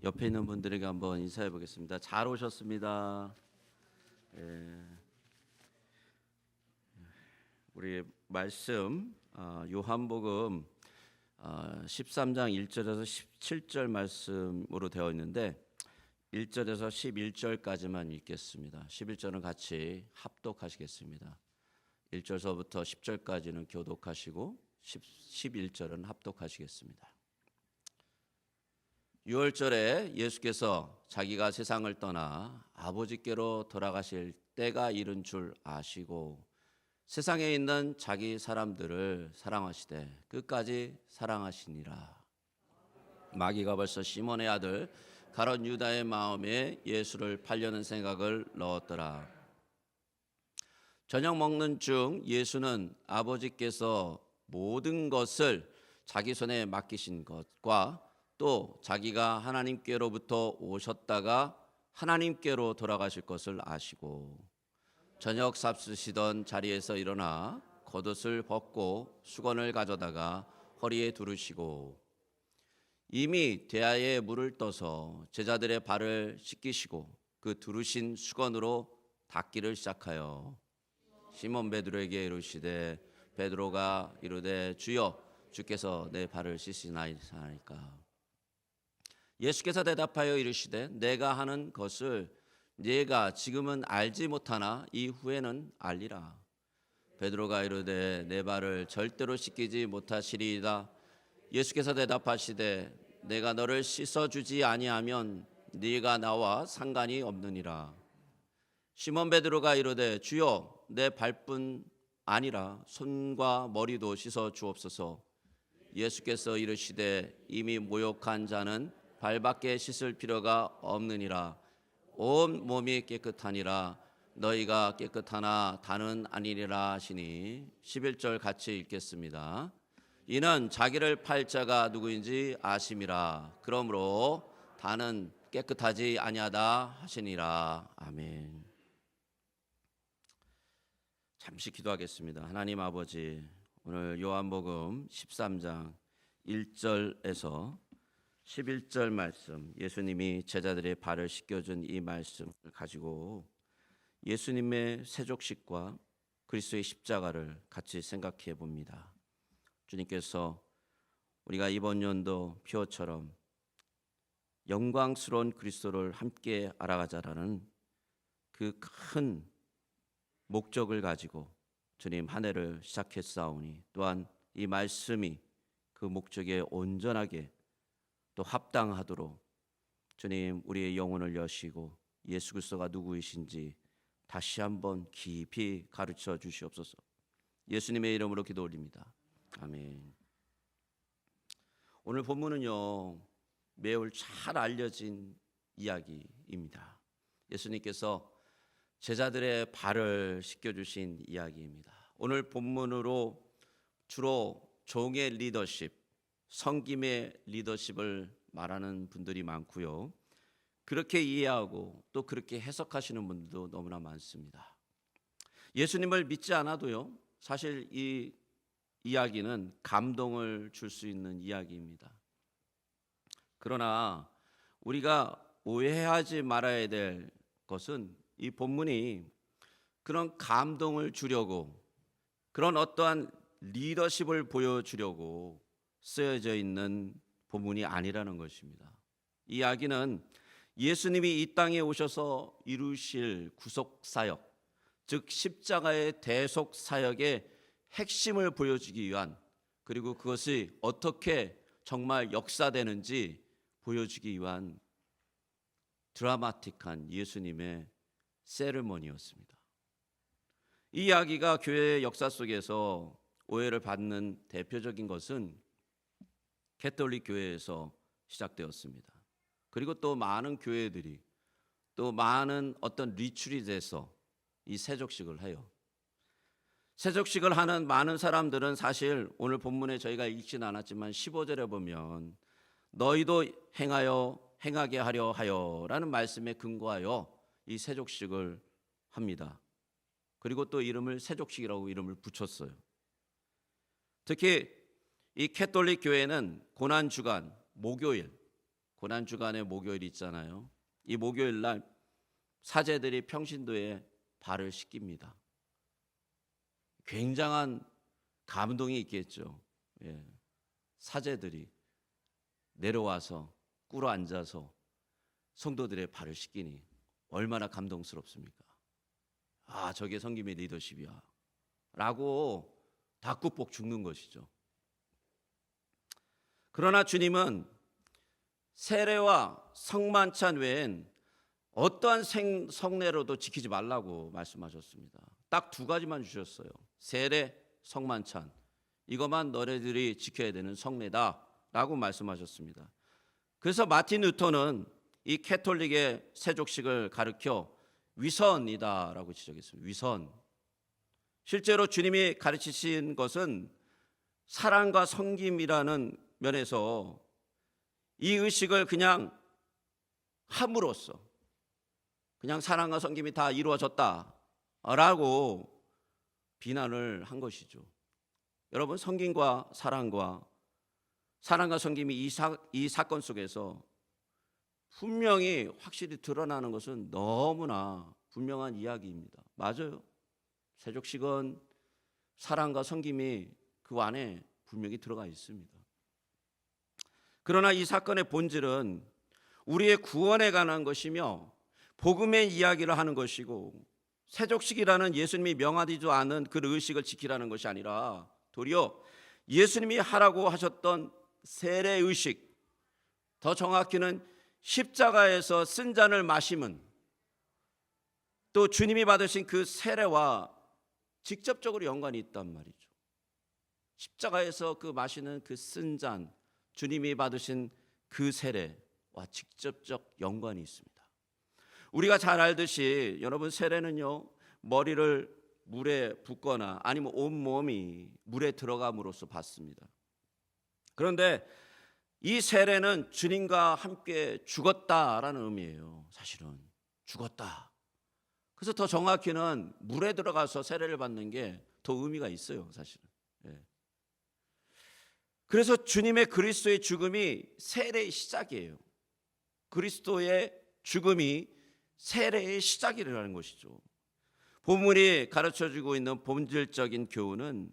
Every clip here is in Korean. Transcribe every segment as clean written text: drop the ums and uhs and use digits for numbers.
옆에 있는 분들에게 한번 인사해 보겠습니다. 잘 오셨습니다. 예, 우리 말씀 요한복음 13장 1절에서 17절 말씀으로 되어 있는데 1절에서 11절까지만 읽겠습니다. 11절은 같이 합독하시겠습니다. 1절서부터 10절까지는 교독하시고 11절은 합독하시겠습니다. 6월절에 예수께서 자기가 세상을 떠나 아버지께로 돌아가실 때가 이른 줄 아시고 세상에 있는 자기 사람들을 사랑하시되 끝까지 사랑하시니라. 마귀가 벌써 시몬의 아들 가롯 유다의 마음에 예수를 팔려는 생각을 넣었더라. 저녁 먹는 중 예수는 아버지께서 모든 것을 자기 손에 맡기신 것과 또 자기가 하나님께로부터 오셨다가 하나님께로 돌아가실 것을 아시고 저녁 삽쓰시던 자리에서 일어나 겉옷을 벗고 수건을 가져다가 허리에 두르시고 이미 대야에 물을 떠서 제자들의 발을 씻기시고 그 두르신 수건으로 닦기를 시작하여 시몬 베드로에게 이르시되 베드로가 이르되 주여 주께서 내 발을 씻으시나이까. 예수께서 대답하여 이르시되 내가 하는 것을 네가 지금은 알지 못하나 이후에는 알리라. 베드로가 이르되 내 발을 절대로 씻기지 못하시리이다. 예수께서 대답하시되 내가 너를 씻어주지 아니하면 네가 나와 상관이 없느니라. 시몬 베드로가 이르되 주여 내 발뿐 아니라 손과 머리도 씻어 주옵소서. 예수께서 이르시되 이미 모욕한 자는 발밖에 씻을 필요가 없느니라. 온 몸이 깨끗하니라. 너희가 깨끗하나 다는 아니리라 하시니 11절 같이 읽겠습니다. 이는 자기를 팔 자가 누구인지 아심이라. 그러므로 다는 깨끗하지 아니하다 하시니라. 아멘. 잠시 기도하겠습니다. 하나님 아버지, 오늘 요한복음 13장 1절에서 11절 말씀, 예수님이 제자들의 발을 씻겨준 이 말씀을 가지고 예수님의 세족식과 그리스도의 십자가를 같이 생각해 봅니다. 주님께서 우리가 이번 연도 표어처럼 영광스러운 그리스도를 함께 알아가자라는 그 큰 목적을 가지고 주님 한 해를 시작했사오니 또한 이 말씀이 그 목적에 온전하게 또 합당하도록 주님 우리의 영혼을 여시고 예수 그리스도가 누구이신지 다시 한번 깊이 가르쳐 주시옵소서. 예수님의 이름으로 기도 올립니다. 아멘. 오늘 본문은요 매우 잘 알려진 이야기입니다. 예수님께서 제자들의 발을 씻겨주신 이야기입니다. 오늘 본문으로 주로 종의 리더십, 섬김의 리더십을 말하는 분들이 많고요. 그렇게 이해하고 또 그렇게 해석하시는 분들도 너무나 많습니다. 예수님을 믿지 않아도요. 사실 이 이야기는 감동을 줄 수 있는 이야기입니다. 그러나 우리가 오해하지 말아야 될 것은 이 본문이 그런 감동을 주려고 그런 어떠한 리더십을 보여주려고 쓰여져 있는 본문이 아니라는 것입니다. 이 이야기는 예수님이 이 땅에 오셔서 이루실 구속사역, 즉 십자가의 대속사역의 핵심을 보여주기 위한, 그리고 그것이 어떻게 정말 역사되는지 보여주기 위한 드라마틱한 예수님의 세리머니였습니다. 이 이야기가 교회의 역사 속에서 오해를 받는 대표적인 것은 캐톨릭 교회에서 시작되었습니다. 그리고 또 많은 교회들이 또 많은 어떤 리트릿에서 이 세족식을 해요. 세족식을 하는 많은 사람들은 사실 오늘 본문에 저희가 읽지는 않았지만 15절에 보면 너희도 행하게 하려 하여라는 말씀에 근거하여 이 세족식을 합니다. 그리고 또 이름을 세족식이라고 이름을 붙였어요. 특히 이 캐톨릭 교회는 고난주간, 목요일, 고난 주간의 목요일 있잖아요. 이 목요일 날 사제들이 평신도에 발을 씻깁니다. 굉장한 감동이 있겠죠. 예. 사제들이 내려와서 꿇어 앉아서 성도들의 발을 씻기니 얼마나 감동스럽습니까? 아, 저게 성김의 리더십이야 라고 다 꾹뻑 죽는 것이죠. 그러나 주님은 세례와 성만찬 외엔 어떠한 성례로도 지키지 말라고 말씀하셨습니다. 딱 두 가지만 주셨어요. 세례, 성만찬. 이것만 너네들이 지켜야 되는 성례다라고 말씀하셨습니다. 그래서 마틴 루터는 이 캐톨릭의 세족식을 가르쳐 위선이다라고 지적했습니다. 위선. 실제로 주님이 가르치신 것은 사랑과 섬김이라는 면에서 이 의식을 그냥 함으로써 그냥 사랑과 섬김이 다 이루어졌다라고 비난을 한 것이죠. 여러분, 섬김과 사랑과 섬김이 이 사건 속에서 분명히 확실히 드러나는 것은 너무나 분명한 이야기입니다. 맞아요. 세족식은 사랑과 섬김이 그 안에 분명히 들어가 있습니다. 그러나 이 사건의 본질은 우리의 구원에 관한 것이며 복음의 이야기를 하는 것이고, 세족식이라는 예수님이 명하지도 않은 그 의식을 지키라는 것이 아니라 도리어 예수님이 하라고 하셨던 세례의식, 더 정확히는 십자가에서 쓴 잔을 마심은 또 주님이 받으신 그 세례와 직접적으로 연관이 있단 말이죠. 십자가에서 그 마시는 그 쓴 잔, 주님이 받으신 그 세례와 직접적 연관이 있습니다. 우리가 잘 알듯이 여러분, 세례는요, 머리를 물에 붓거나 아니면 온몸이 물에 들어감으로써 받습니다. 그런데 이 세례는 주님과 함께 죽었다라는 의미예요. 사실은 죽었다. 그래서 더 정확히는 물에 들어가서 세례를 받는 게 더 의미가 있어요, 사실은. 예. 그래서 주님의 그리스도의 죽음이 세례의 시작이에요. 그리스도의 죽음이 세례의 시작이라는 것이죠. 본문이 가르쳐주고 있는 본질적인 교훈은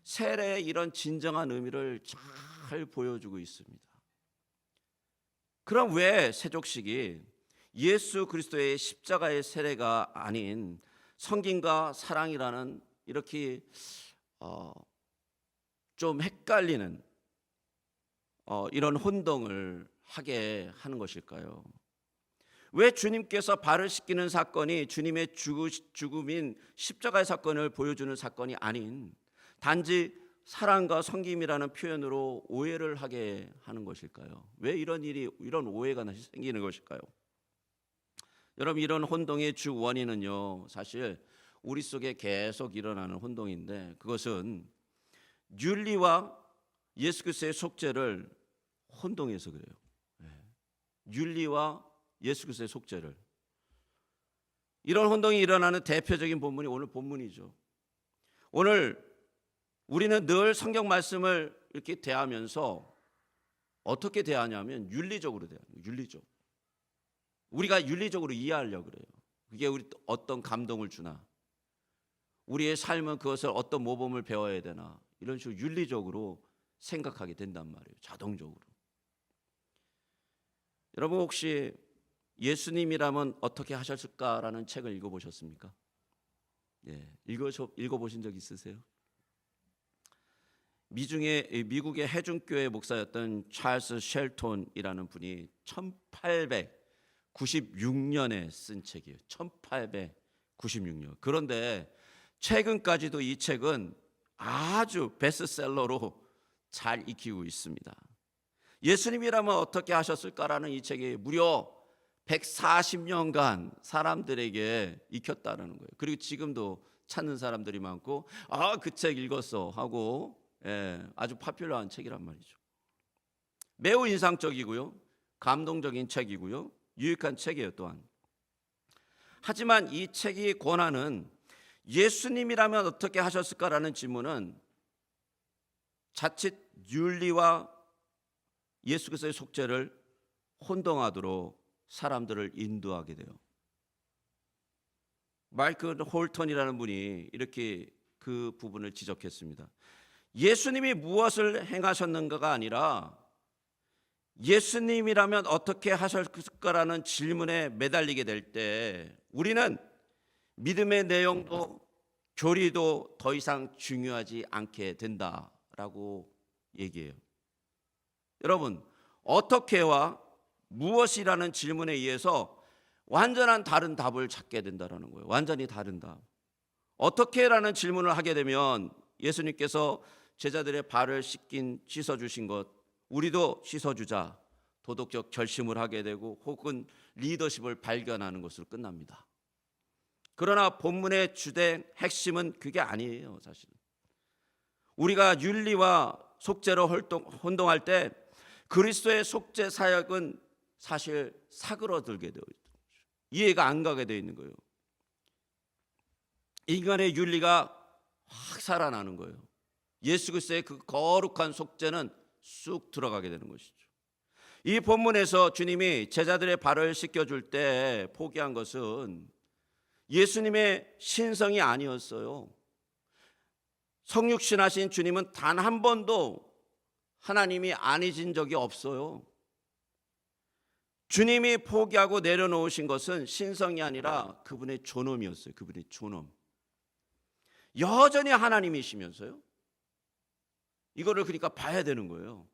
세례의 이런 진정한 의미를 잘 보여주고 있습니다. 그럼 왜 세족식이 예수 그리스도의 십자가의 세례가 아닌 성김과 사랑이라는 이렇게 좀 헷갈리는 이런 혼동을 하게 하는 것일까요? 왜 주님께서 발을 씻기는 사건이 주님의 죽음인 십자가의 사건을 보여주는 사건이 아닌 단지 사랑과 섬김이라는 표현으로 오해를 하게 하는 것일까요? 왜 이런 오해가 생기는 것일까요? 여러분, 이런 혼동의 주 원인은요, 사실 우리 속에 계속 일어나는 혼동인데, 그것은 윤리와 예수 그리스도의 속죄를 혼동해서 그래요. 윤리와 예수 그리스도의 속죄를. 이런 혼동이 일어나는 대표적인 본문이 오늘 본문이죠. 오늘 우리는 늘 성경 말씀을 이렇게 대하면서 어떻게 대하냐면 윤리적으로 대하는 거예요. 윤리적. 우리가 윤리적으로 이해하려고 그래요. 그게 우리 어떤 감동을 주나, 우리의 삶은 그것을 어떤 모범을 배워야 되나, 이런 식으로 윤리적으로 생각하게 된단 말이에요. 자동적으로. 여러분, 혹시 예수님이라면 어떻게 하셨을까라는 책을 읽어보셨습니까? 예, 읽어보신 적 있으세요? 미국의 해중교회 목사였던 찰스 쉘톤이라는 분이 1896년에 쓴 책이에요. 1896년. 그런데 최근까지도 이 책은 아주 베스트셀러로 잘 익히고 있습니다. 예수님이라면 어떻게 하셨을까라는 이 책이 무려 140년간 사람들에게 익혔다는 거예요. 그리고 지금도 찾는 사람들이 많고, 그 책 읽었어 하고, 아주 파퓰러한 책이란 말이죠. 매우 인상적이고요, 감동적인 책이고요, 유익한 책이에요 또한. 하지만 이 책이 권하는 예수님이라면 어떻게 하셨을까라는 질문은 자칫 윤리와 예수 그리스도의 속죄를 혼동하도록 사람들을 인도하게 돼요. 마이클 홀턴이라는 분이 이렇게 그 부분을 지적했습니다. 예수님이 무엇을 행하셨는가가 아니라 예수님이라면 어떻게 하셨을까라는 질문에 매달리게 될 때 우리는 믿음의 내용도 교리도 더 이상 중요하지 않게 된다라고 얘기해요. 여러분, 어떻게와 무엇이라는 질문에 의해서 완전한 다른 답을 찾게 된다는 거예요. 완전히 다른 답. 어떻게라는 질문을 하게 되면 예수님께서 제자들의 발을 씻어주신 것, 우리도 씻어주자 도덕적 결심을 하게 되고 혹은 리더십을 발견하는 것으로 끝납니다. 그러나 본문의 주된 핵심은 그게 아니에요. 사실은 우리가 윤리와 속죄로 혼동할 때 그리스도의 속죄 사역은 사실 사그러들게 되어 있는 거죠. 이해가 안 가게 되어 있는 거예요. 인간의 윤리가 확 살아나는 거예요. 예수 그리스도의 그 거룩한 속죄는 쑥 들어가게 되는 것이죠. 이 본문에서 주님이 제자들의 발을 씻겨줄 때 포기한 것은 예수님의 신성이 아니었어요. 성육신하신 주님은 단 한 번도 하나님이 아니신 적이 없어요. 주님이 포기하고 내려놓으신 것은 신성이 아니라 그분의 존엄이었어요. 그분의 존엄. 여전히 하나님이시면서요. 이거를 그러니까 봐야 되는 거예요.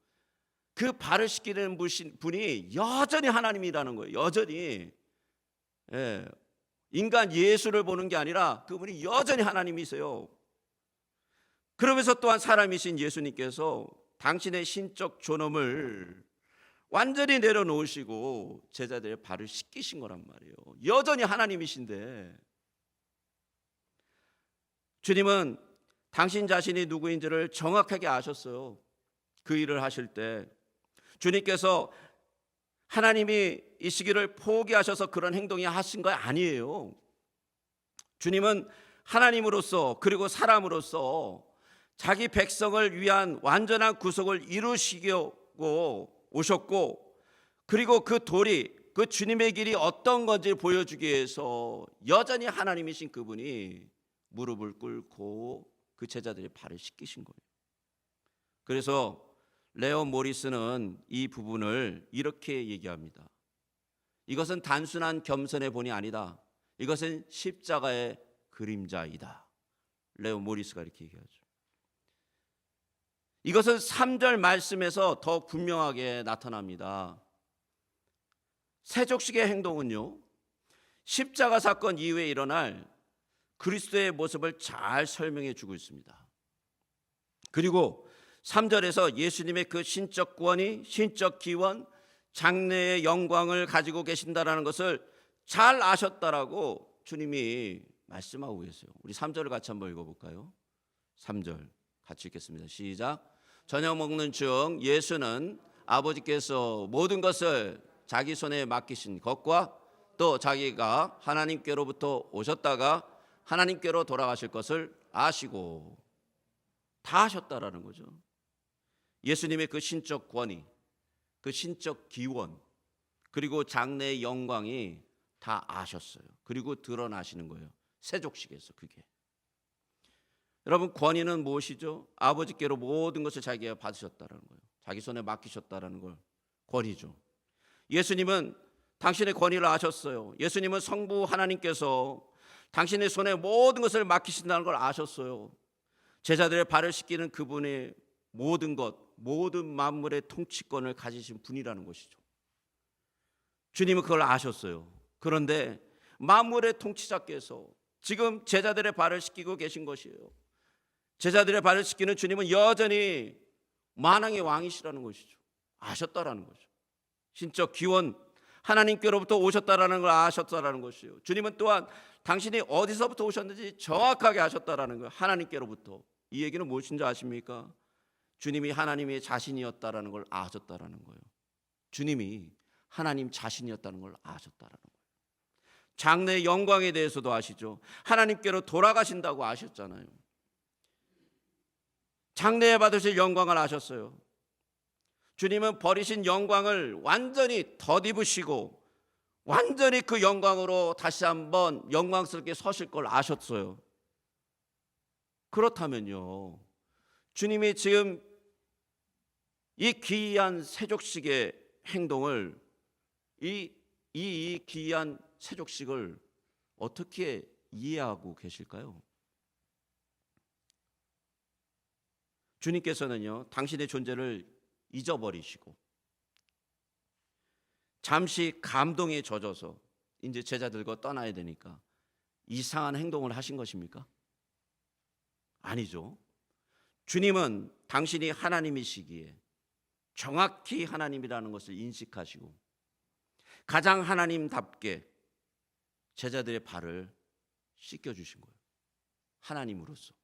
그 발을 씻기는 분이 여전히 하나님이라는 거예요. 여전히. 예. 인간 예수를 보는 게 아니라 그분이 여전히 하나님이세요. 그러면서 또한 사람이신 예수님께서 당신의 신적 존엄을 완전히 내려놓으시고 제자들의 발을 씻기신 거란 말이에요. 여전히 하나님이신데 주님은 당신 자신이 누구인지를 정확하게 아셨어요. 그 일을 하실 때 주님께서 하나님이 이 시기를 포기하셔서 그런 행동이 하신 거 아니에요. 주님은 하나님으로서 그리고 사람으로서 자기 백성을 위한 완전한 구속을 이루시려고 오셨고 그리고 그 도리, 그 주님의 길이 어떤 건지 보여주기 위해서 여전히 하나님이신 그분이 무릎을 꿇고 그 제자들의 발을 씻기신 거예요. 그래서 레온 모리스는 이 부분을 이렇게 얘기합니다. 이것은 단순한 겸손의 본이 아니다. 이것은 십자가의 그림자이다. 레온 모리스가 이렇게 얘기하죠. 이것은 3절 말씀에서 더 분명하게 나타납니다. 세족식의 행동은요, 십자가 사건 이후에 일어날 그리스도의 모습을 잘 설명해 주고 있습니다. 그리고 3절에서 예수님의 그 신적 구원이 신적 기원, 장래의 영광을 가지고 계신다라는 것을 잘 아셨다라고 주님이 말씀하고 계세요. 우리 3절을 같이 한번 읽어볼까요? 3절 같이 읽겠습니다. 시작. 저녁 먹는 중 예수는 아버지께서 모든 것을 자기 손에 맡기신 것과 또 자기가 하나님께로부터 오셨다가 하나님께로 돌아가실 것을 아시고 다 하셨다라는 거죠. 예수님의 그 신적 권위, 그 신적 기원, 그리고 장래의 영광이 다 아셨어요. 그리고 드러나시는 거예요. 세족식에서 그게. 여러분, 권위는 무엇이죠? 아버지께로 모든 것을 자기가 받으셨다라는 거예요. 자기 손에 맡기셨다라는 걸 권위죠. 예수님은 당신의 권위를 아셨어요. 예수님은 성부 하나님께서 당신의 손에 모든 것을 맡기신다는 걸 아셨어요. 제자들의 발을 씻기는 그분의 모든 것, 모든 만물의 통치권을 가지신 분이라는 것이죠. 주님은 그걸 아셨어요. 그런데 만물의 통치자께서 지금 제자들의 발을 씻기고 계신 것이에요. 제자들의 발을 씻기는 주님은 여전히 만왕의 왕이시라는 것이죠. 아셨다라는 거죠. 신적 기원, 하나님께로부터 오셨다라는 걸 아셨다라는 것이에요. 주님은 또한 당신이 어디서부터 오셨는지 정확하게 아셨다라는 거예요. 하나님께로부터. 이 얘기는 무엇인지 아십니까? 주님이 하나님의 자신이었다라는 걸 아셨다라는 거예요. 주님이 하나님 자신이었다는 걸 아셨다라는 거예요. 장래의 영광에 대해서도 아시죠. 하나님께로 돌아가신다고 아셨잖아요. 장래에 받으실 영광을 아셨어요. 주님은 버리신 영광을 완전히 덧입으시고 완전히 그 영광으로 다시 한번 영광스럽게 서실 걸 아셨어요. 그렇다면요, 주님이 지금 이 귀한 세족식의 행동을, 이 귀한 세족식을 어떻게 이해하고 계실까요? 주님께서는요, 당신의 존재를 잊어버리시고 잠시 감동에 젖어서 이제 제자들과 떠나야 되니까 이상한 행동을 하신 것입니까? 아니죠. 주님은 당신이 하나님이시기에 정확히 하나님이라는 것을 인식하시고 가장 하나님답게 제자들의 발을 씻겨주신 거예요. 하나님으로서.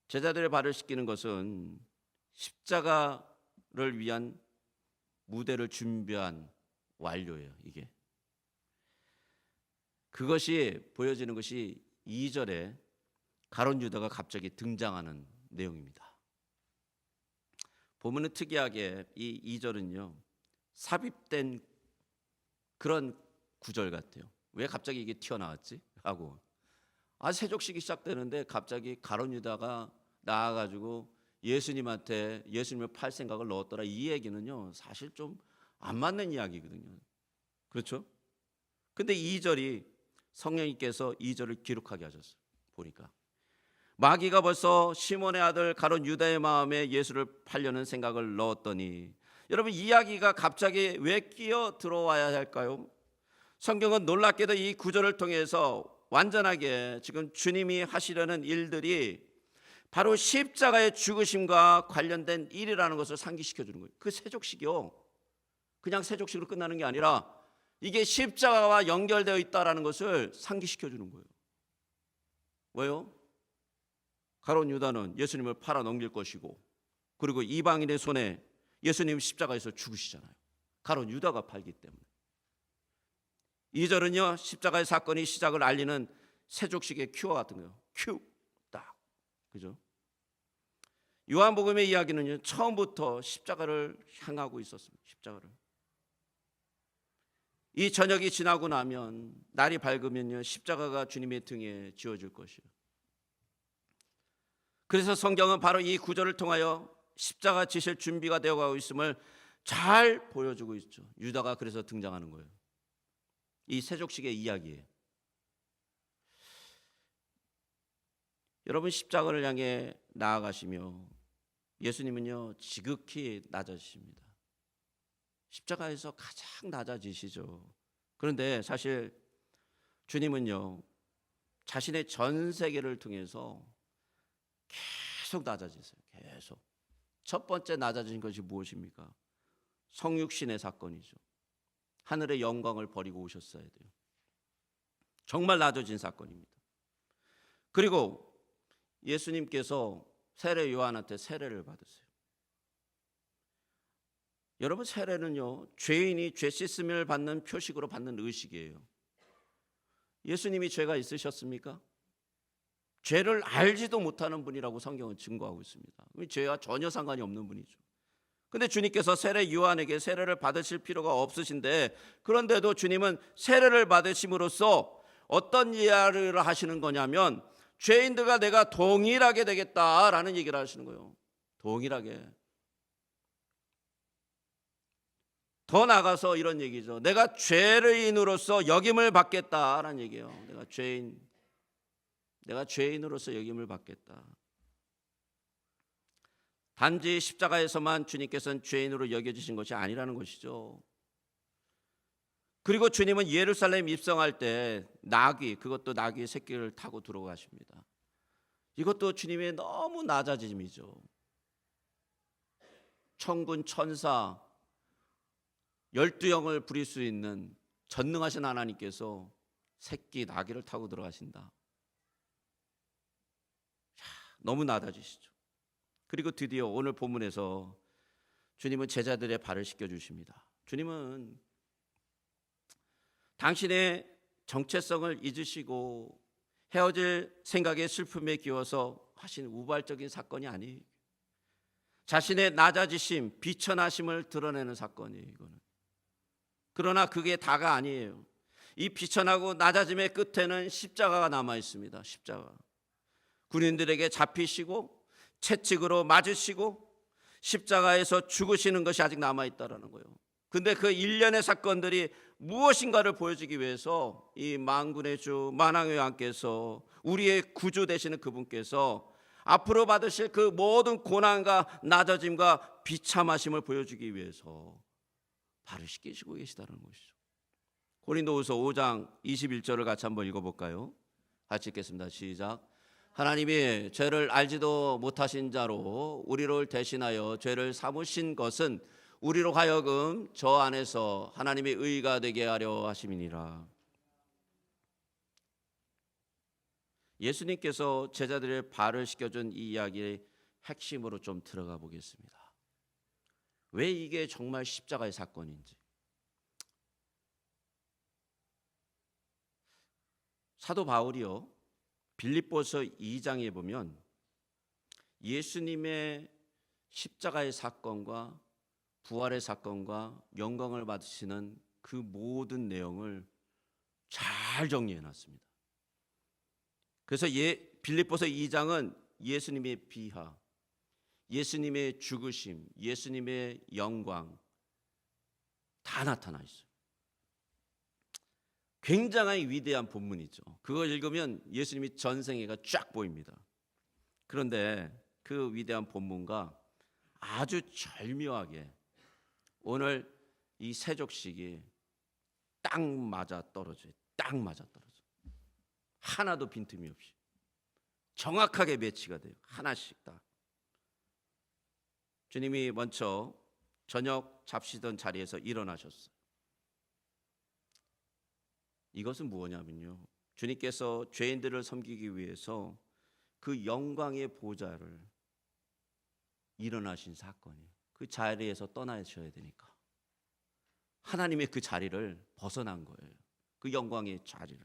제자들의 발을 씻기는 것은 십자가를 위한 무대를 준비한 완료예요. 이게 그것이 보여지는 것이 2절에 가룟 유다가 갑자기 등장하는 내용입니다. 보면은 특이하게 이 2절은요 삽입된 그런 구절 같아요. 왜 갑자기 이게 튀어나왔지? 하고 세족식이 시작되는데 갑자기 가룟 유다가 나와가지고 예수님한테 예수님을 팔 생각을 넣었더라. 이 얘기는요 사실 좀 안 맞는 이야기거든요. 그렇죠? 근데 2절이 성령님께서 2절을 기록하게 하셨어요. 보니까 마귀가 벌써 시몬의 아들 가룟 유다의 마음에 예수를 팔려는 생각을 넣었더니, 여러분 이야기가 갑자기 왜 끼어 들어와야 할까요? 성경은 놀랍게도 이 구절을 통해서 완전하게 지금 주님이 하시려는 일들이 바로 십자가의 죽으심과 관련된 일이라는 것을 상기시켜 주는 거예요. 그 세족식이요, 그냥 세족식으로 끝나는 게 아니라 이게 십자가와 연결되어 있다라는 것을 상기시켜 주는 거예요. 왜요? 가룟 유다는 예수님을 팔아 넘길 것이고, 그리고 이방인의 손에 예수님 십자가에서 죽으시잖아요. 가룟 유다가 팔기 때문에. 2절은요 십자가의 사건이 시작을 알리는 세족식의 큐와 같은 거예요. 큐 딱, 그죠? 요한복음의 이야기는요 처음부터 십자가를 향하고 있었습니다. 십자가를. 이 저녁이 지나고 나면, 날이 밝으면요 십자가가 주님의 등에 지어질 것이에요. 그래서 성경은 바로 이 구절을 통하여 십자가 지실 준비가 되어가고 있음을 잘 보여주고 있죠. 유다가 그래서 등장하는 거예요. 이 세족식의 이야기에 여러분 십자가를 향해 나아가시며 예수님은요 지극히 낮아지십니다. 십자가에서 가장 낮아지시죠. 그런데 사실 주님은요 자신의 전 세계를 통해서 계속 낮아지세요. 계속. 첫 번째 낮아진 것이 무엇입니까? 성육신의 사건이죠. 하늘의 영광을 버리고 오셨어야 돼요. 정말 낮아진 사건입니다. 그리고 예수님께서 세례 요한한테 세례를 받으세요. 여러분 세례는요 죄인이 죄 씻음을 받는 표식으로 받는 의식이에요. 예수님이 죄가 있으셨습니까? 죄를 알지도 못하는 분이라고 성경은 증거하고 있습니다. 죄와 전혀 상관이 없는 분이죠. 그런데 주님께서 세례 요한에게 세례를 받으실 필요가 없으신데, 그런데도 주님은 세례를 받으심으로써 어떤 이야기를 하시는 거냐면 죄인들과 내가 동일하게 되겠다라는 얘기를 하시는 거예요. 동일하게. 더 나가서 이런 얘기죠. 내가 죄인으로서 역임을 받겠다라는 얘기예요. 내가 죄인으로서 역임을 받겠다. 단지 십자가에서만 주님께서는 죄인으로 여겨지신 것이 아니라는 것이죠. 그리고 주님은 예루살렘 입성할 때 그것도 나귀의 새끼를 타고 들어가십니다. 이것도 주님의 너무 낮아짐이죠. 천군 천사 12영을 부릴 수 있는 전능하신 하나님께서 새끼 나귀를 타고 들어가신다. 너무 낮아지시죠. 그리고 드디어 오늘 본문에서 주님은 제자들의 발을 씻겨주십니다. 주님은 당신의 정체성을 잊으시고 헤어질 생각에 슬픔에 기워서 하신 우발적인 사건이 아니에요. 자신의 낮아지심, 비천하심을 드러내는 사건이에요, 이거는. 그러나 그게 다가 아니에요. 이 비천하고 낮아짐의 끝에는 십자가가 남아 있습니다. 십자가. 군인들에게 잡히시고 채찍으로 맞으시고 십자가에서 죽으시는 것이 아직 남아 있다라는 거예요. 근데 그 일련의 사건들이 무엇인가를 보여주기 위해서 이 만군의 주 만왕의 왕께서, 우리의 구주 되시는 그분께서 앞으로 받으실 그 모든 고난과 낮아짐과 비참하심을 보여주기 위해서 발을 씻기시고 계시다는 것이죠. 고린도후서 5장 21절을 같이 한번 읽어볼까요? 같이 읽겠습니다. 시작. 하나님이 죄를 알지도 못하신 자로 우리를 대신하여 죄를 삼으신 것은 우리로 하여금 저 안에서 하나님의 의가 되게 하려 하심이니라. 예수님께서 제자들의 발을 씻겨준 이 이야기의 핵심으로 좀 들어가 보겠습니다. 왜 이게 정말 십자가의 사건인지. 사도 바울이요, 빌립보서 2장에 보면 예수님의 십자가의 사건과 부활의 사건과 영광을 받으시는 그 모든 내용을 잘 정리해 놨습니다. 그래서 빌립보서 2장은 예수님의 비하, 예수님의 죽으심, 예수님의 영광 다 나타나 있어요. 굉장히 위대한 본문이죠. 그걸 읽으면 예수님이 전생애가 쫙 보입니다. 그런데 그 위대한 본문과 아주 절묘하게 오늘 이 세족식이 딱 맞아 떨어져요. 딱 맞아 떨어져. 하나도 빈틈이 없이 정확하게 매치가 돼요. 하나씩 다. 주님이 먼저 저녁 잡시던 자리에서 일어나셨어요. 이것은 무엇냐면요, 주님께서 죄인들을 섬기기 위해서 그 영광의 보좌를 일어나신 사건이에요. 그 자리에서 떠나셔야 되니까 하나님의 그 자리를 벗어난 거예요. 그 영광의 자리를.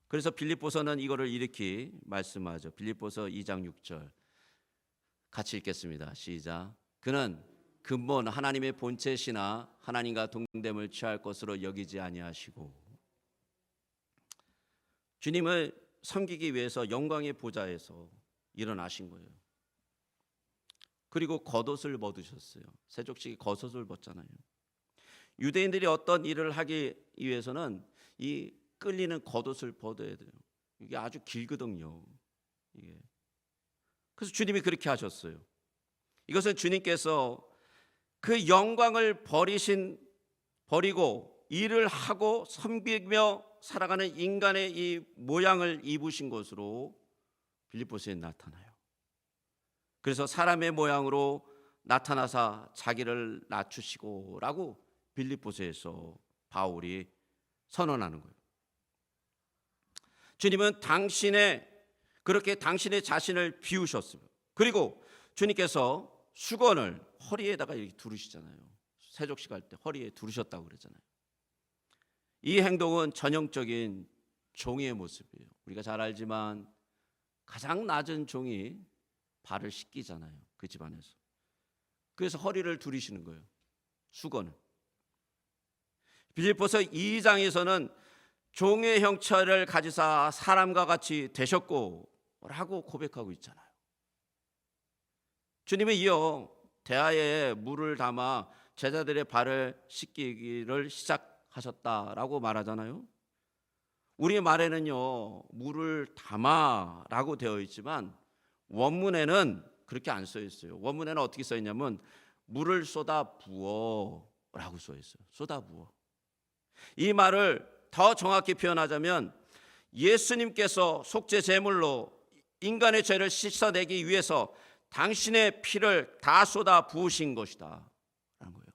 그래서 빌립보서는 이거를 이렇게 말씀하죠. 빌립보서 2장 6절 같이 읽겠습니다. 시작. 그는 근본 하나님의 본체시나 하나님과 동됨을 취할 것으로 여기지 아니하시고, 주님을 섬기기 위해서 영광의 보좌에서 일어나신 거예요. 그리고 겉옷을 벗으셨어요. 세족식이 겉옷을 벗잖아요. 유대인들이 어떤 일을 하기 위해서는 이 끌리는 겉옷을 벗어야 돼요. 이게 아주 길거든요. 이게. 그래서 주님이 그렇게 하셨어요. 이것은 주님께서 그 영광을 버리고 일을 하고 섬기며 살아가는 인간의 이 모양을 입으신 것으로 빌립보서에 나타나요. 그래서 사람의 모양으로 나타나사 자기를 낮추시고라고 빌립보서에서 바울이 선언하는 거예요. 주님은 그렇게 당신의 자신을 비우셨어요. 그리고 주님께서 수건을 허리에다가 이렇게 두르시잖아요. 세족식 할 때 허리에 두르셨다고 그랬잖아요. 이 행동은 전형적인 종의 모습이에요. 우리가 잘 알지만 가장 낮은 종이 발을 씻기잖아요. 그 집안에서. 그래서 허리를 두르시는 거예요. 수건을. 빌립보서 2장에서는 종의 형체를 가지사 사람과 같이 되셨고 라고 고백하고 있잖아요. 주님은 이어 대야에 물을 담아 제자들의 발을 씻기기를 시작하셨다라고 말하잖아요. 우리 말에는요, 물을 담아라고 되어 있지만 원문에는 그렇게 안 써 있어요. 원문에는 어떻게 써 있냐면 물을 쏟아 부어라고 써 있어요. 쏟아 부어. 이 말을 더 정확히 표현하자면 예수님께서 속죄 제물로 인간의 죄를 씻어내기 위해서 당신의 피를 다 쏟아 부으신 것이다 라는 거예요.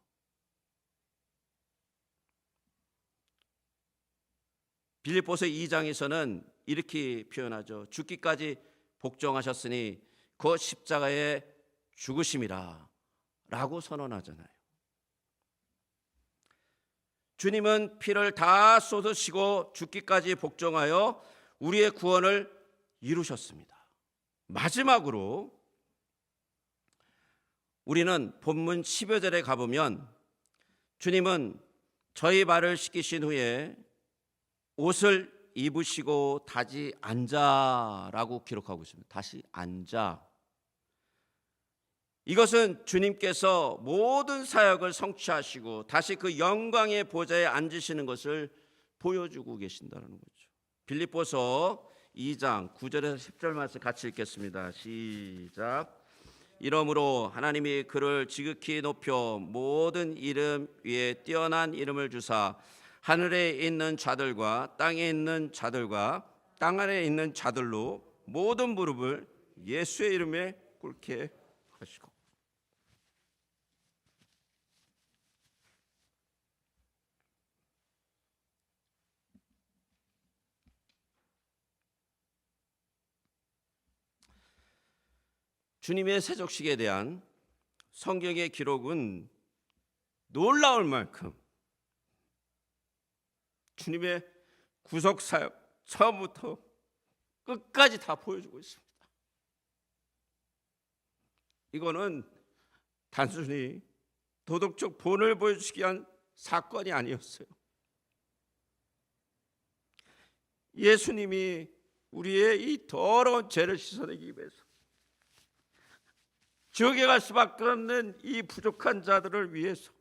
빌립보서 2장에서는 이렇게 표현하죠. 죽기까지 복종하셨으니 그 십자가의 죽으심이라 라고 선언하잖아요. 주님은 피를 다 쏟으시고 죽기까지 복종하여 우리의 구원을 이루셨습니다. 마지막으로 우리는 본문 10여 절에 가보면 주님은 저희 발을 씻기신 후에 옷을 입으시고 다시 앉아라고 기록하고 있습니다. 다시 앉아. 이것은 주님께서 모든 사역을 성취하시고 다시 그 영광의 보좌에 앉으시는 것을 보여주고 계신다는 거죠. 빌립보서 2장 9절에서 10절 말씀 같이 읽겠습니다. 시작. 이러므로 하나님이 그를 지극히 높여 모든 이름 위에 뛰어난 이름을 주사 하늘에 있는 자들과 땅에 있는 자들과 땅 아래에 있는 자들로 모든 무릎을 예수의 이름에 꿇게 하시고. 주님의 세족식에 대한 성경의 기록은 놀라울 만큼 주님의 구속사역 처음부터 끝까지 다 보여주고 있습니다. 이거는 단순히 도덕적 본을 보여주기 위한 사건이 아니었어요. 예수님이 우리의 이 더러운 죄를 씻어내기 위해서 지옥에 갈 수밖에 없는 이 부족한 자들을 위해서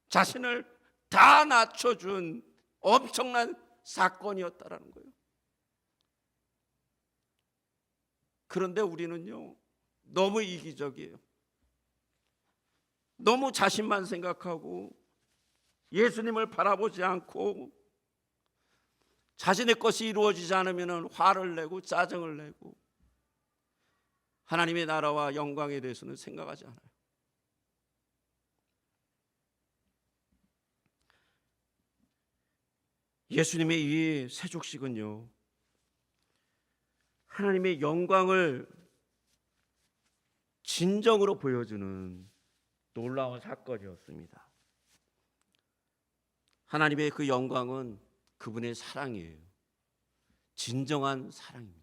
자신을 다 낮춰준 엄청난 사건이었다라는 거예요. 그런데 우리는요, 너무 이기적이에요. 너무 자신만 생각하고 예수님을 바라보지 않고 자신의 것이 이루어지지 않으면 화를 내고 짜증을 내고 하나님의 나라와 영광에 대해서는 생각하지 않아요. 예수님의 이 세족식은요, 하나님의 영광을 진정으로 보여주는 놀라운 사건이었습니다. 하나님의 그 영광은 그분의 사랑이에요. 진정한 사랑입니다.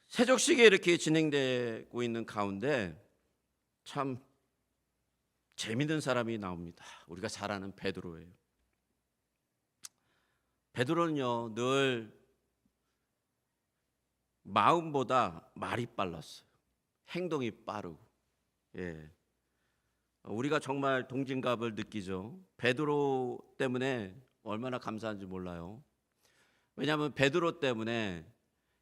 세족식이 이렇게 진행되고 있는 가운데 참 재미있는 사람이 나옵니다. 우리가 잘 아는 베드로예요. 베드로는요, 늘 마음보다 말이 빨랐어요. 행동이 빠르고. 예. 우리가 정말 동질감을 느끼죠. 베드로 때문에 얼마나 감사한지 몰라요. 왜냐하면 베드로 때문에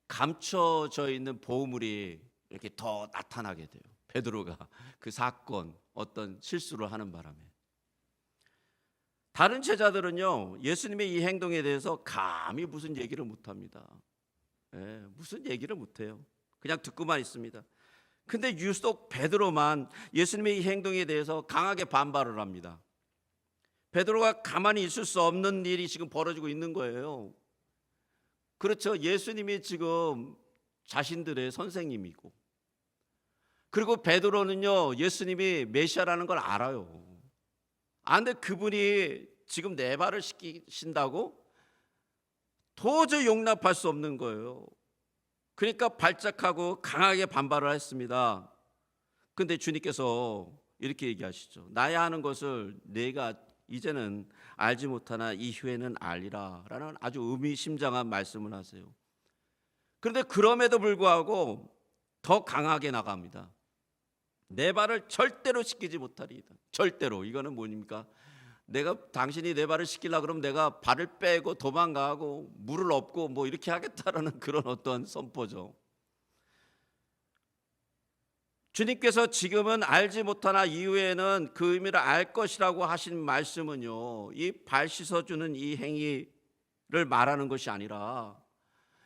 감춰져 있는 보물이 이렇게 더 나타나게 돼요. 베드로가 그 사건, 어떤 실수를 하는 바람에. 다른 제자들은요, 예수님의 이 행동에 대해서 감히 무슨 얘기를 못합니다. 무슨 얘기를 못해요. 그냥 듣고만 있습니다. 근데 유독 베드로만 예수님의 이 행동에 대해서 강하게 반발을 합니다. 베드로가 가만히 있을 수 없는 일이 지금 벌어지고 있는 거예요. 그렇죠. 예수님이 지금 자신들의 선생님이고, 그리고 베드로는요, 예수님이 메시아라는 걸 알아요. 근데 그분이 지금 내 발을 씻기신다고? 도저히 용납할 수 없는 거예요. 그러니까 발작하고 강하게 반발을 했습니다. 근데 주님께서 이렇게 얘기하시죠. 나야 하는 것을 내가 이제는 알지 못하나 이후에는 알리라 라는 아주 의미심장한 말씀을 하세요. 그런데 그럼에도 불구하고 더 강하게 나갑니다. 내 발을 절대로 씻기지 못하리이다. 절대로. 이거는 뭡니까? 당신이 내 발을 씻기려고 그러면 내가 발을 빼고 도망가고 물을 엎고 뭐 이렇게 하겠다라는 그런 어떤 선포죠. 주님께서 지금은 알지 못하나 이후에는 그 의미를 알 것이라고 하신 말씀은요, 이 발 씻어주는 이 행위를 말하는 것이 아니라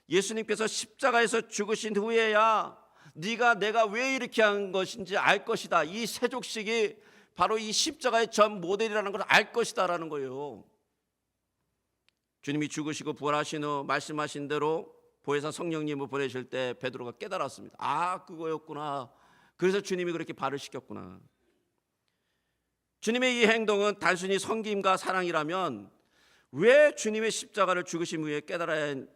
예수님께서 십자가에서 죽으신 후에야 네가 내가 왜 이렇게 한 것인지 알 것이다. 이 세족식이 바로 이 십자가의 전 모델이라는 걸 알 것이다라는 거예요. 주님이 죽으시고 부활하신 후 말씀하신 대로 보혜사 성령님을 보내실 때 베드로가 깨달았습니다. 그거였구나. 그래서 주님이 그렇게 발을 씻겼구나. 주님의 이 행동은 단순히 섬김과 사랑이라면 왜 주님의 십자가를 죽으심 후에 깨달아야 할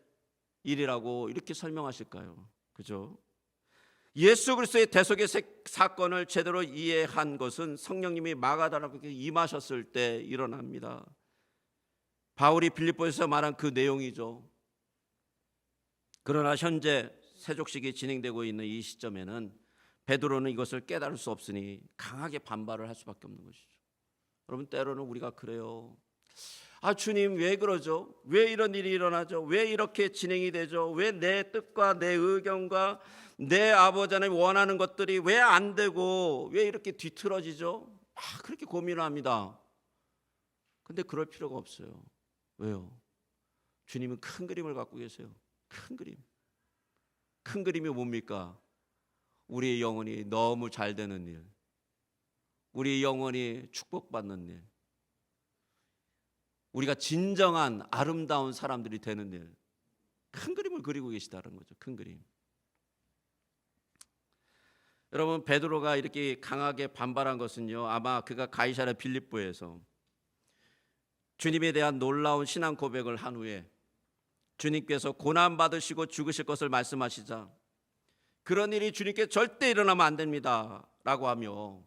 일이라고 이렇게 설명하실까요? 그죠? 예수 그리스도의 대속의 사건을 제대로 이해한 것은 성령님이 마가다락에 임하셨을 때 일어납니다. 바울이 빌립보에서 말한 그 내용이죠. 그러나 현재 세족식이 진행되고 있는 이 시점에는 베드로는 이것을 깨달을 수 없으니 강하게 반발을 할 수밖에 없는 것이죠. 여러분, 때로는 우리가 그래요. 주님 왜 그러죠? 왜 이런 일이 일어나죠? 왜 이렇게 진행이 되죠? 왜 내 뜻과 내 의견과 내 아버지 하나님 원하는 것들이 왜 안 되고 왜 이렇게 뒤틀어지죠? 그렇게 고민을 합니다. 근데 그럴 필요가 없어요. 왜요? 주님은 큰 그림을 갖고 계세요. 큰 그림. 큰 그림이 뭡니까? 우리의 영혼이 너무 잘 되는 일, 우리의 영혼이 축복받는 일, 우리가 진정한 아름다운 사람들이 되는 일, 큰 그림을 그리고 계시다는 거죠. 큰 그림. 여러분, 베드로가 이렇게 강하게 반발한 것은요, 아마 그가 가이사랴 빌립보에서 주님에 대한 놀라운 신앙 고백을 한 후에 주님께서 고난 받으시고 죽으실 것을 말씀하시자 그런 일이 주님께 절대 일어나면 안 됩니다 라고 하며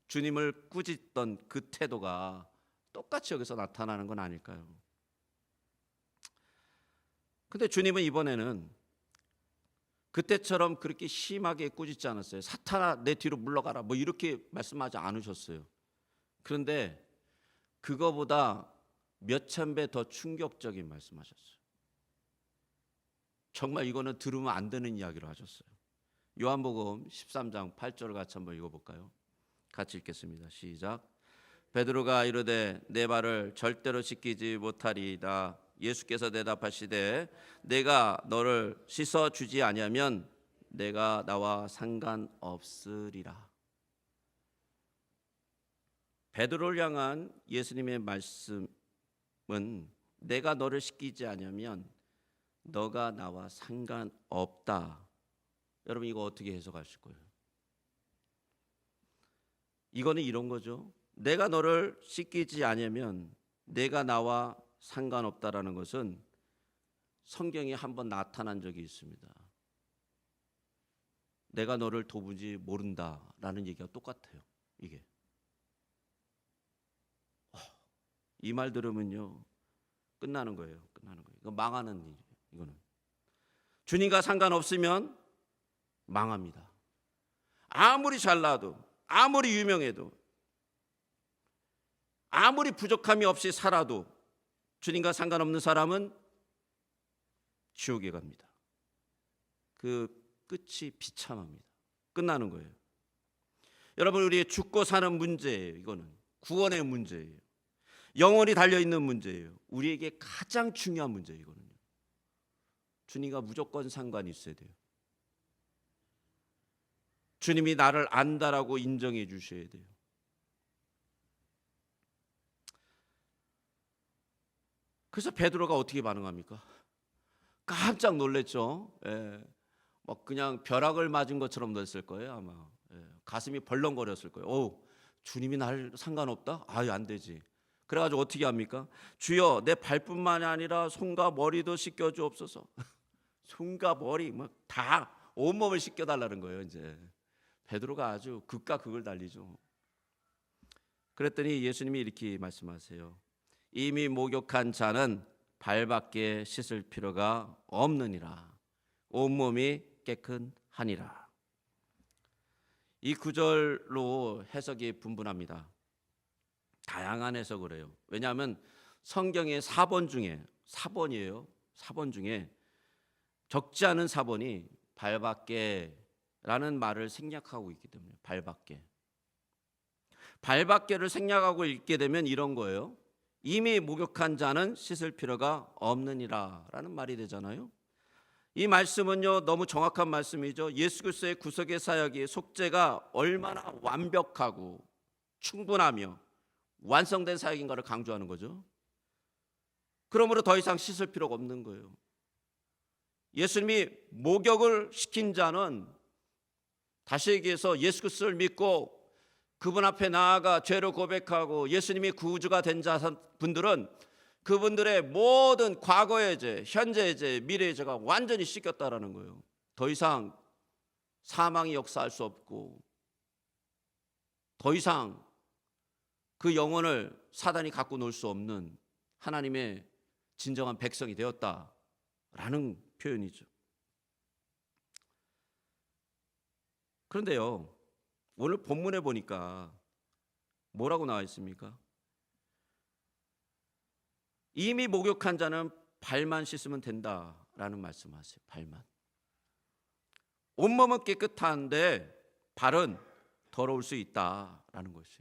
주님을 꾸짖던 그 태도가 똑같이 여기서 나타나는 건 아닐까요? 근데 주님은 이번에는 그때처럼 그렇게 심하게 꾸짖지 않았어요. 사탄아 내 뒤로 물러가라 뭐 이렇게 말씀하지 않으셨어요. 그런데 그거보다 몇천 배 더 충격적인 말씀하셨어요. 정말 이거는 들으면 안 되는 이야기를 하셨어요. 요한복음 13장 8절을 같이 한번 읽어볼까요? 같이 읽겠습니다. 시작. 베드로가 이르되 내 발을 절대로 씻기지 못하리이다. 예수께서 대답하시되 내가 너를 씻어 주지 아니하면 내가 나와 상관없으리라. 베드로를 향한 예수님의 말씀은 내가 너를 씻기지 아니하면 너가 나와 상관없다. 여러분 이거 어떻게 해석하실 거예요? 이거는 이런 거죠. 내가 너를 씻기지 아니하면 내가 나와 상관없다라는 것은 성경에 한번 나타난 적이 있습니다. 내가 너를 도무지 모른다라는 얘기가 똑같아요. 이게 이 말 들으면요 끝나는 거예요. 끝나는 거예요. 이거 망하는 일이에요. 이거는 주님과 상관없으면 망합니다. 아무리 잘나도 아무리 유명해도 아무리 부족함이 없이 살아도 주님과 상관없는 사람은 지옥에 갑니다. 그 끝이 비참합니다. 끝나는 거예요. 여러분 우리의 죽고 사는 문제예요. 이거는 구원의 문제예요. 영원히 달려있는 문제예요. 우리에게 가장 중요한 문제예요. 이거는요. 주님과 무조건 상관이 있어야 돼요. 주님이 나를 안다라고 인정해 주셔야 돼요. 그래서 베드로가 어떻게 반응합니까? 깜짝 놀랐죠. 예. 막 그냥 벼락을 맞은 것처럼 됐을 거예요 아마. 예. 가슴이 벌렁거렸을 거예요. 오, 주님이 날 상관없다? 아유 안 되지. 그래가지고 어떻게 합니까? 주여 내 발뿐만이 아니라 손과 머리도 씻겨 주옵소서. 손과 머리 막 다 온몸을 씻겨달라는 거예요. 이제 베드로가 아주 극과 극을 달리죠. 그랬더니 예수님이 이렇게 말씀하세요. 이미 목욕한 자는 발밖에 씻을 필요가 없느니라. 온몸이 깨끗하니라. 이 구절로 해석이 분분합니다. 다양한 해석을 해요. 왜냐하면 성경의 4번 중에 4번이에요. 4번 중에 적지 않은 4번이 발밖에라는 말을 생략하고 있기 때문에 발밖에를 생략하고 읽게 되면 이런 거예요. 이미 목욕한 자는 씻을 필요가 없느니라 라는 말이 되잖아요. 이 말씀은요 너무 정확한 말씀이죠. 예수 그리스도의 구속의 사역이 속죄가 얼마나 완벽하고 충분하며 완성된 사역인가를 강조하는 거죠. 그러므로 더 이상 씻을 필요가 없는 거예요. 예수님이 목욕을 시킨 자는 다시 얘기해서 예수 그리스도를 믿고 그분 앞에 나아가 죄를 고백하고 예수님이 구주가 된 자분들은 그분들의 모든 과거의 죄, 현재의 죄, 미래의 죄가 완전히 씻겼다라는 거예요. 더 이상 사망이 역사할 수 없고 더 이상 그 영혼을 사단이 갖고 놀 수 없는 하나님의 진정한 백성이 되었다라는 표현이죠. 그런데요, 오늘 본문에 보니까 뭐라고 나와 있습니까? 이미 목욕한 자는 발만 씻으면 된다라는 말씀하세요. 발만. 온몸은 깨끗한데 발은 더러울 수 있다라는 것이에요.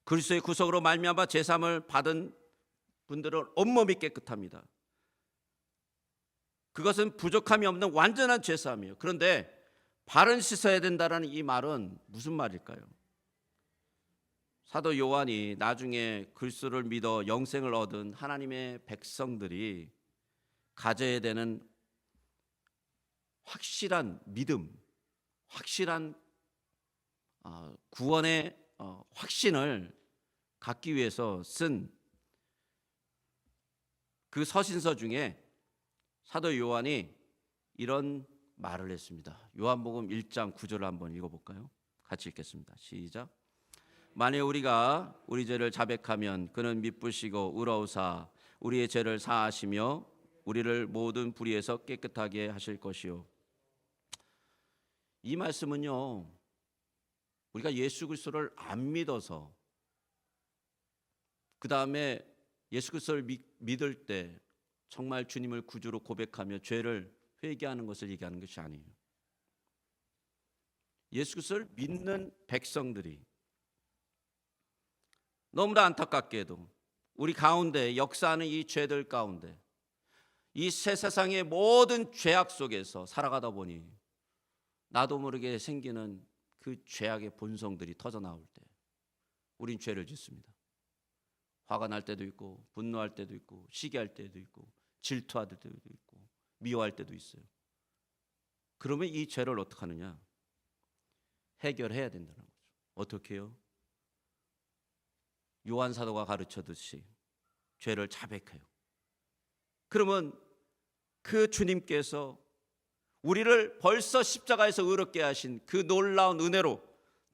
그리스도의 구속으로 말미암아 제사함을 받은 분들은 온몸이 깨끗합니다. 그것은 부족함이 없는 완전한 제사함이에요. 그런데 발은 씻어야 된다라는 이 말은 무슨 말일까요? 사도 요한이 나중에 그리스도를 믿어 영생을 얻은 하나님의 백성들이 가져야 되는 확실한 믿음, 확실한 구원의 확신을 갖기 위해서 쓴 그 서신서 중에 사도 요한이 이런 말을 했습니다. 요한복음 1장 9절을 한번 읽어볼까요? 같이 읽겠습니다. 시작. 만일 우리가 우리 죄를 자백하면 그는 미쁘시고 의로우사 우리의 죄를 사하시며 우리를 모든 불의에서 깨끗하게 하실 것이요. 이 말씀은요, 우리가 예수 그리스도를 안 믿어서 그 다음에 예수 그리스도를 믿을 때 정말 주님을 구주로 고백하며 죄를 회개하는 것을 얘기하는 것이 아니에요. 예수 그리스도를 믿는 백성들이 너무나 안타깝게도 우리 가운데 역사하는 이 죄들 가운데 이 새 세상의 모든 죄악 속에서 살아가다 보니 나도 모르게 생기는 그 죄악의 본성들이 터져 나올 때 우린 죄를 짓습니다. 화가 날 때도 있고 분노할 때도 있고 시기할 때도 있고 질투할 때도 있고 미워할 때도 있어요. 그러면 이 죄를 어떻게 하느냐? 해결해야 된다는 거죠. 어떻게 해요? 요한 사도가 가르쳐듯이 죄를 자백해요. 그러면 그 주님께서 우리를 벌써 십자가에서 의롭게 하신 그 놀라운 은혜로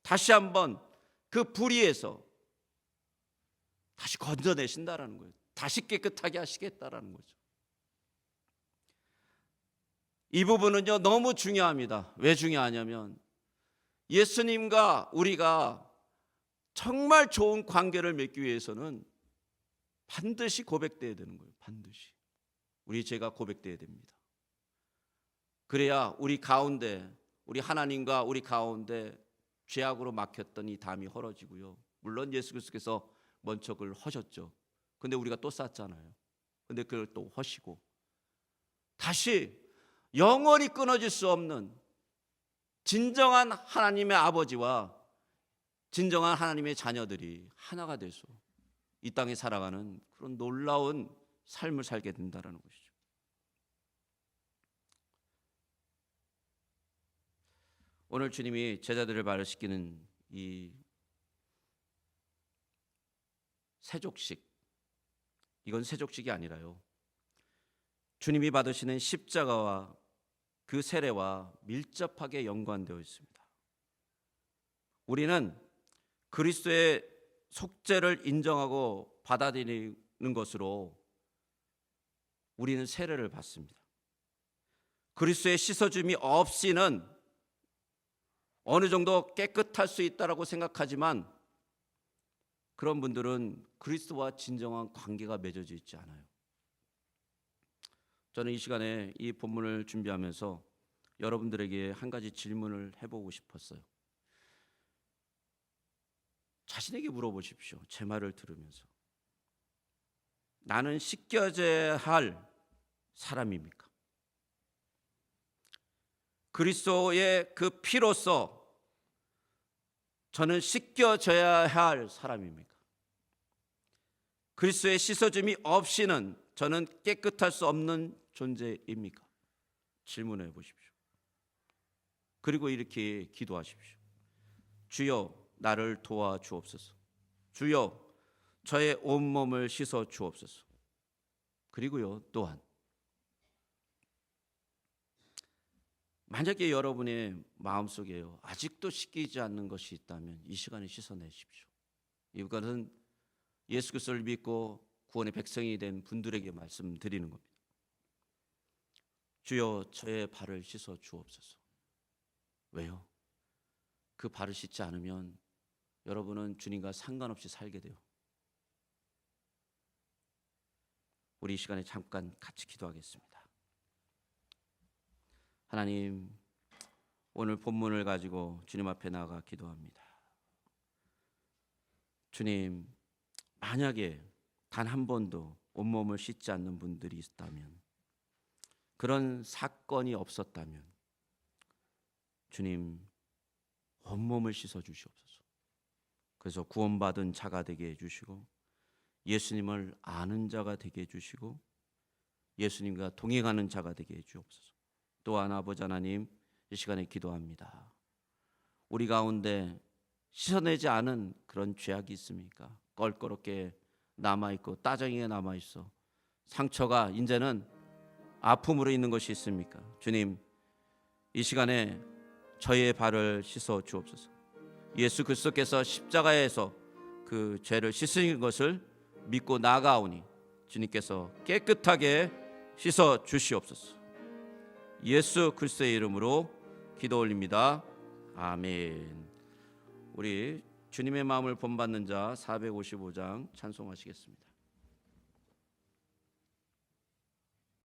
다시 한번 그 불의에서 다시 건져내신다라는 거예요. 다시 깨끗하게 하시겠다라는 거죠. 이 부분은요 너무 중요합니다. 왜 중요하냐면 예수님과 우리가 정말 좋은 관계를 맺기 위해서는 반드시 고백돼야 되는 거예요. 반드시 우리 죄가 고백돼야 됩니다. 그래야 우리 가운데 우리 하나님과 우리 가운데 죄악으로 막혔던 이 담이 헐어지고요. 물론 예수 그리스도께서 먼저 그걸 허셨죠. 근데 우리가 또 쌌잖아요. 근데 그걸 또 허시고 다시 영원히 끊어질 수 없는 진정한 하나님의 아버지와 진정한 하나님의 자녀들이 하나가 돼서 이 땅에 살아가는 그런 놀라운 삶을 살게 된다는 것이죠. 오늘 주님이 제자들을 발효시키는 이 세족식, 이건 세족식이 아니라요, 주님이 받으시는 십자가와 그 세례와 밀접하게 연관되어 있습니다. 우리는 그리스도의 속죄를 인정하고 받아들이는 것으로 우리는 세례를 받습니다. 그리스도의 씻어줌이 없이는 어느 정도 깨끗할 수 있다라고 생각하지만 그런 분들은 그리스도와 진정한 관계가 맺어져 있지 않아요. 저는 이 시간에 이 본문을 준비하면서 여러분들에게 한 가지 질문을 해보고 싶었어요. 자신에게 물어보십시오. 제 말을 들으면서 나는 씻겨져야 할 사람입니까? 그리스도의 그 피로써 저는 씻겨져야 할 사람입니까? 그리스도의 씻어줌이 없이는 저는 깨끗할 수 없는 존재입니까? 질문해 보십시오. 그리고 이렇게 기도하십시오. 주여 나를 도와주옵소서. 주여 저의 온몸을 씻어 주옵소서. 그리고요 또한 만약에 여러분의 마음속에요 아직도 씻기지 않는 것이 있다면 이 시간에 씻어내십시오. 이것은 예수 그리스도를 믿고 구원의 백성이 된 분들에게 말씀드리는 겁니다. 주여 저의 발을 씻어 주옵소서. 왜요? 그 발을 씻지 않으면 여러분은 주님과 상관없이 살게 돼요. 우리 이 시간에 잠깐 같이 기도하겠습니다. 하나님, 오늘 본문을 가지고 주님 앞에 나아가 기도합니다. 주님, 만약에 단 한 번도 온몸을 씻지 않는 분들이 있다면, 그런 사건이 없었다면 주님 온몸을 씻어 주시옵소서. 그래서 구원받은 자가 되게 해주시고 예수님을 아는 자가 되게 해주시고 예수님과 동행하는 자가 되게 해주옵소서. 또한 아버지 하나님, 이 시간에 기도합니다. 우리 가운데 씻어내지 않은 그런 죄악이 있습니까? 껄끄럽게 남아있고 따정이게 남아있어 상처가 이제는 아픔으로 있는 것이 있습니까? 주님, 이 시간에 저의 발을 씻어 주옵소서. 예수 그리스도께서 십자가에서 그 죄를 씻으신 것을 믿고 나아가오니 주님께서 깨끗하게 씻어 주시옵소서. 예수 그리스도의 이름으로 기도 올립니다. 아멘. 우리 주님의 마음을 본받는 자 455장 찬송하시겠습니다.